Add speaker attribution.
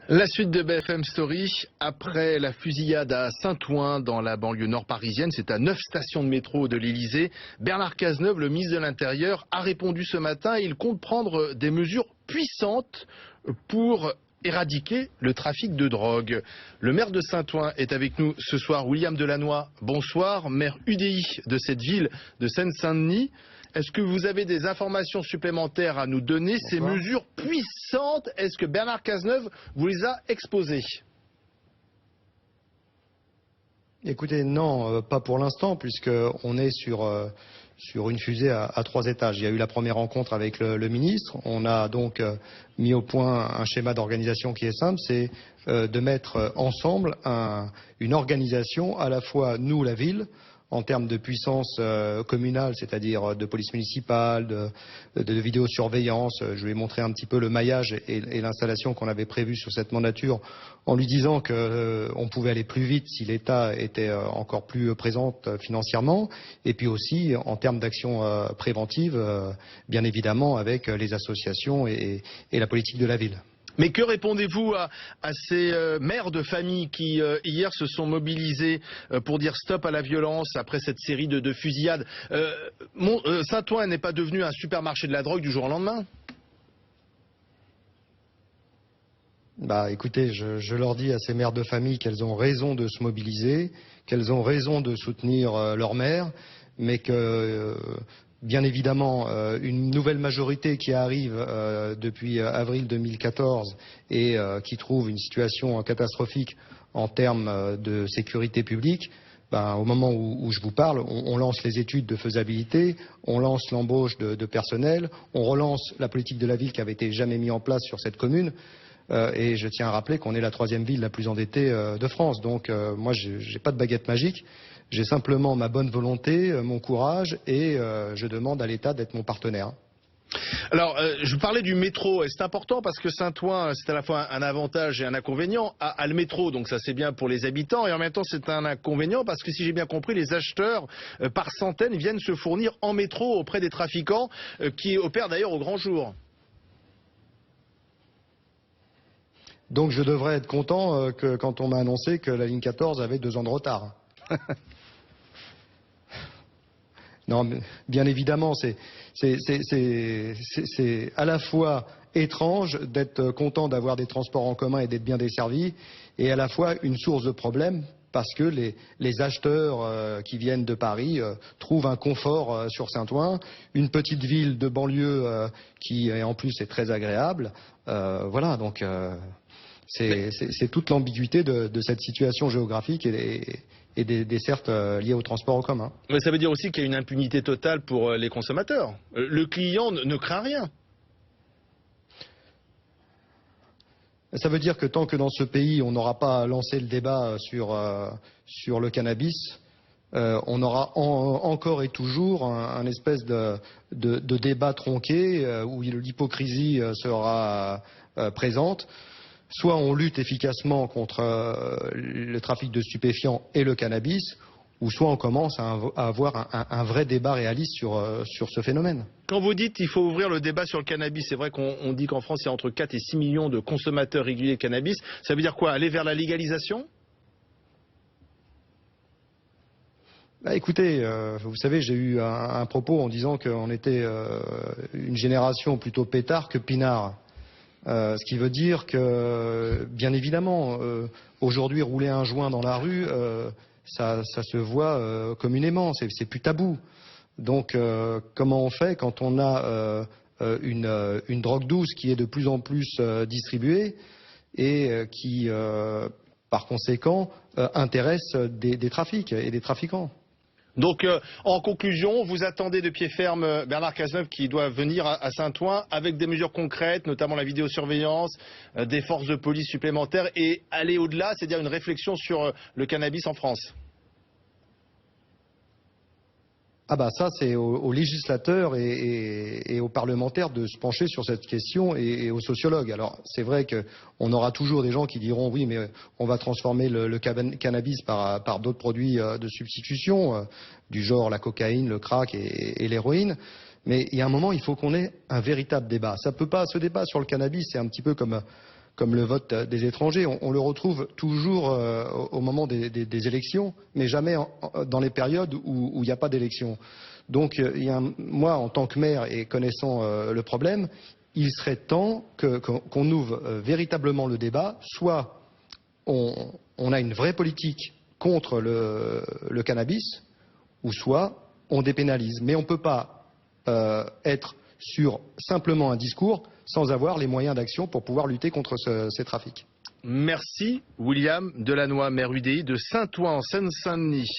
Speaker 1: La suite de BFM Story, après la fusillade à Saint-Ouen dans la banlieue nord parisienne, c'est à 9 stations de métro de l'Elysée. Bernard Cazeneuve, le ministre de l'Intérieur, a répondu ce matin et il compte prendre des mesures puissantes pour éradiquer le trafic de drogue. Le maire de Saint-Ouen est avec nous ce soir, William Delannoy. Bonsoir, maire UDI de cette ville de Seine-Saint-Denis. Est-ce que vous avez des informations supplémentaires à nous donner? Bonsoir. Ces mesures puissantes, est-ce que Bernard Cazeneuve vous les a exposées?
Speaker 2: Écoutez, non, pas pour l'instant, puisqu'on est sur une fusée à 3 étages. Il y a eu la première rencontre avec le ministre. On a donc mis au point un schéma d'organisation qui est simple, c'est de mettre ensemble une organisation, à la fois nous, la ville, en termes de puissance communale, c'est-à-dire de police municipale, de vidéosurveillance. Je lui ai montré un petit peu le maillage et l'installation qu'on avait prévu sur cette mandature, en lui disant qu'on pouvait aller plus vite si l'État était encore plus présent financièrement, et puis aussi en termes d'action préventive, bien évidemment avec les associations et la politique de la ville.
Speaker 1: Mais que répondez-vous à ces mères de famille qui, hier, se sont mobilisées pour dire stop à la violence après cette série de fusillades? Saint-Ouen n'est pas devenu un supermarché de la drogue du jour au lendemain?
Speaker 2: Écoutez, je leur dis à ces mères de famille qu'elles ont raison de se mobiliser, qu'elles ont raison de soutenir leur mère, mais que... Bien évidemment, une nouvelle majorité qui arrive depuis avril 2014 et qui trouve une situation catastrophique en termes de sécurité publique, au moment où je vous parle, on lance les études de faisabilité, on lance l'embauche de personnel, on relance la politique de la ville qui avait été jamais mise en place sur cette commune. Et je tiens à rappeler qu'on est la 3e ville la plus endettée de France. Donc moi, j'ai pas de baguette magique. J'ai simplement ma bonne volonté, mon courage et je demande à l'État d'être mon partenaire.
Speaker 1: Alors, je vous parlais du métro, et c'est important parce que Saint-Ouen, c'est à la fois un avantage et un inconvénient à le métro, donc ça c'est bien pour les habitants, et en même temps c'est un inconvénient parce que si j'ai bien compris, les acheteurs par centaines viennent se fournir en métro auprès des trafiquants qui opèrent d'ailleurs au grand jour.
Speaker 2: Donc je devrais être content quand on m'a annoncé que la ligne 14 avait 2 ans de retard. Non, mais bien évidemment, c'est à la fois étrange d'être content d'avoir des transports en commun et d'être bien desservi, et à la fois une source de problème parce que les acheteurs qui viennent de Paris trouvent un confort sur Saint-Ouen, une petite ville de banlieue qui en plus est très agréable. Voilà, donc c'est toute l'ambiguïté de cette situation géographique et des dessertes liées au transport en commun.
Speaker 1: Mais ça veut dire aussi qu'il y a une impunité totale pour les consommateurs. Le client ne craint rien.
Speaker 2: Ça veut dire que tant que dans ce pays on n'aura pas lancé le débat sur le cannabis, on aura encore et toujours un espèce de débat tronqué où l'hypocrisie sera présente. Soit on lutte efficacement contre le trafic de stupéfiants et le cannabis, ou soit on commence à avoir un vrai débat réaliste sur ce phénomène.
Speaker 1: Quand vous dites qu'il faut ouvrir le débat sur le cannabis, c'est vrai qu'on dit qu'en France il y a entre 4 et 6 millions de consommateurs réguliers de cannabis. Ça veut dire quoi? Aller vers la légalisation?
Speaker 2: Écoutez, vous savez, j'ai eu un propos en disant qu'on était une génération plutôt pétard que pinard. Ce qui veut dire que, bien évidemment, aujourd'hui, rouler un joint dans la rue, ça se voit communément, c'est plus tabou. Donc, comment on fait quand on a une drogue douce qui est de plus en plus distribuée et qui, par conséquent, intéresse des trafics et des trafiquants?
Speaker 1: Donc, en conclusion, vous attendez de pied ferme Bernard Cazeneuve qui doit venir à Saint-Ouen avec des mesures concrètes, notamment la vidéosurveillance, des forces de police supplémentaires et aller au-delà, c'est-à-dire une réflexion sur le cannabis en France.
Speaker 2: Ça, c'est aux législateurs et aux parlementaires de se pencher sur cette question et aux sociologues. Alors, c'est vrai qu'on aura toujours des gens qui diront oui, mais on va transformer le cannabis par d'autres produits de substitution, du genre la cocaïne, le crack et l'héroïne. Mais il y a un moment, il faut qu'on ait un véritable débat. Ce débat sur le cannabis, c'est un petit peu comme comme le vote des étrangers. On le retrouve toujours au moment des élections, mais jamais dans les périodes où il n'y a pas d'élection. Donc moi, en tant que maire et connaissant le problème, il serait temps qu'on ouvre véritablement le débat. Soit on a une vraie politique contre le cannabis, ou soit on dépénalise. Mais on ne peut pas être sur simplement un discours sans avoir les moyens d'action pour pouvoir lutter contre ces trafics.
Speaker 1: Merci William Delannoy, maire UDI de Saint-Ouen en Seine-Saint-Denis.